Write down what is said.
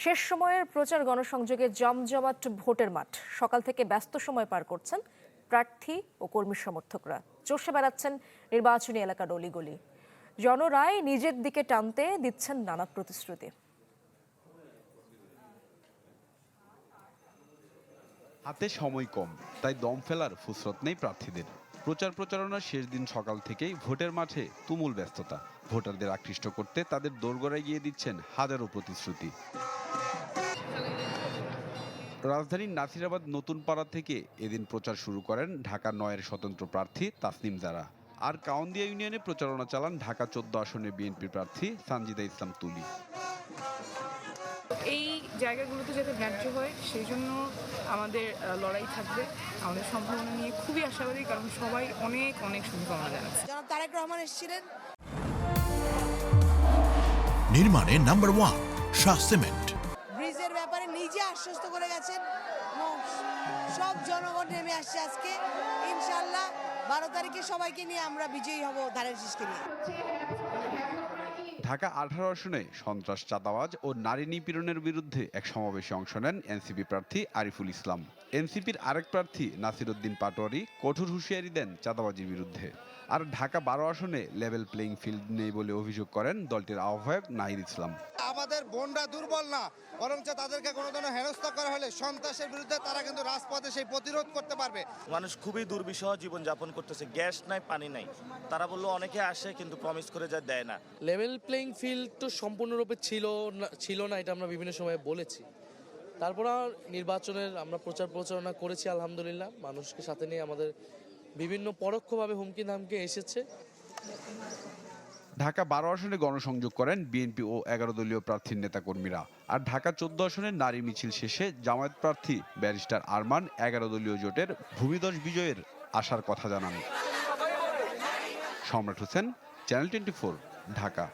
শেষ সময়ের প্রচার গণসংযোগে জমজমাট ভোটের মাঠ। সকাল থেকে ব্যস্ত সময় পার করছেন প্রার্থী ও কর্মী সমর্থকরা। চষে বেড়াচ্ছেন নির্বাচনী এলাকার অলিগলি। জনরায় নিজের দিকে টানতে দিচ্ছেন নানা প্রতিশ্রুতি। হাতে সময় কম, তাই দম ফেলার ফুসরত নেই প্রার্থীদের। প্রচারণার শেষ দিন সকাল থেকেই ভোটের মাঠে তুমুল ব্যস্ততা। ভোটারদের আকৃষ্ট করতে তাদের দোরগোড়ায় গিয়ে দিচ্ছেন হাজারো প্রতিশ্রুতি। রাজধানীর নাসিরাবাদ নতুন পাড়া থেকে এদিন প্রচার শুরু করেন ঢাকা ৯-এর স্বতন্ত্র প্রার্থী তাসনিম জারা। আর কাউন্দিয়া ইউনিয়নে প্রচারণা চালান ঢাকা ১৪ আসনের বিএনপি প্রার্থী সানজিদা ইসলাম তুলি। এই জায়গাগুলোতে যাতে ন্যায্য হয় সেই জন্য আমাদের লড়াই থাকবে। আমাদের সম্ভাবনা নিয়ে খুবই আশাবাদী, কারণ সবাই অনেক অনেক শুভকামনা জানাচ্ছে। জনাব তারেক রহমান এসেছিলেন। নির্মাণে নাম্বার 1 শাহ সিমেন্ট। ব্রিজের ব্যাপারে নিজে আশ্বস্ত করে গেছেন। সব জনগণ নেমে আসছে আজকে। ইনশাআল্লাহ 12 তারিখে সবাইকে নিয়ে আমরা বিজয়ী হব ধানের শীষকে নিয়ে। ঢাকা ১৮ আসনে সন্ত্রাস, চাঁদাবাজ ও নারী নিপীড়নের বিরুদ্ধে এক সমাবেশে অংশ নেন এনসিপি প্রার্থী আরিফুল ইসলাম। এনসিপির আরেক প্রার্থী নাসির উদ্দিন পাটোয়ারি কঠোর হুঁশিয়ারি দেন চাঁদাবাজির বিরুদ্ধে। আর ঢাকা ১২ আসনে লেভেল প্লেইং ফিল্ড নেই বলে অভিযোগ করেন দলটির আহ্বায়ক নাহিদ ইসলাম। আমাদের বোনরা দুর্বল না, বরং তাদেরকে কোনো ধরনের হেনস্থা করা হলে সন্ত্রাসের বিরুদ্ধে তারা কিন্তু রাজপথে সেই প্রতিরোধ করতে পারবে। মানুষ খুবই দুর্বিষহ জীবনযাপন করতেছে, গ্যাস নাই, পানি নাই। তারা বললো অনেকে আসে কিন্তু প্রমিস করে যা দেয় না। লেভেল প্লেইং ফিল্ড তো সম্পূর্ণরূপে ছিল না, এটা আমরা বিভিন্ন সময়ে বলেছি। তারপর নির্বাচনের আমরা প্রচারণা করেছি, আলহামদুলিল্লাহ মানুষকে সাথে নিয়ে আমাদের বিভিন্ন পরোক্ষভাবে হুমকি ধামকি এসেছে। ঢাকা ১২ আসনে গণসংযোগ করেন বিএনপি ও ১১ দলীয় প্রার্থীর নেতাকর্মীরা। আর ঢাকা ১৪ আসনের নারী মিছিল শেষে জামায়াত প্রার্থী ব্যারিস্টার আরমান ১১ দলীয় জোটের ভূমিধস বিজয়ের আশার কথা জানান। সম্রাট হোসেন, চ্যানেল 24, ঢাকা।